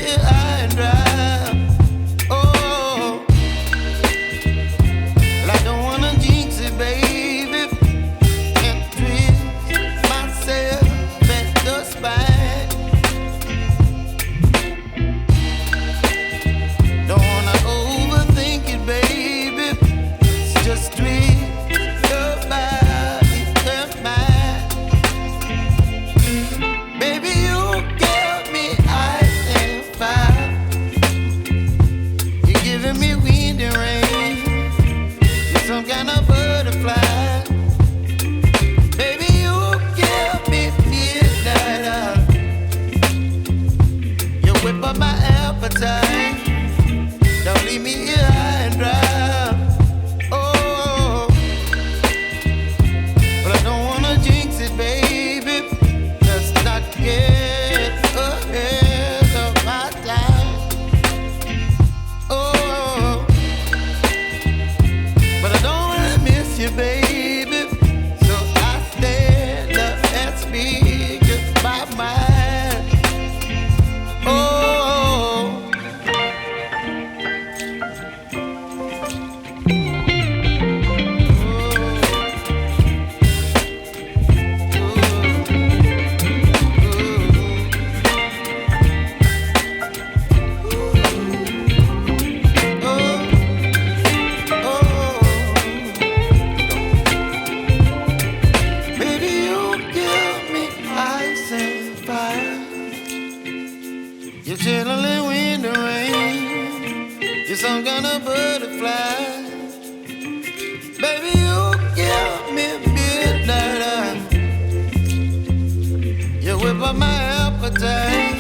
here high and dry. Oh, well, I don't wanna jinx it, baby, and twist myself at the spine. Don't wanna overthink it, baby. It's just twist your body and mine. Baby, you give me ice and fire. You're giving me wind and rain. You're some kind of butterfly. Baby, you give me midnight. You whip up my appetite. Don't leave me here high and dry. Oh, but I don't wanna jinx it, baby. Let's not get ahead of my time. Oh, but I don't wanna miss you, baby. So I stand up and speak my mind. Oh. Baby, you give me ice and fire. You're chilling wind and rain. You're some kind of butterfly. Baby, you give me midnight. You whip up my appetite.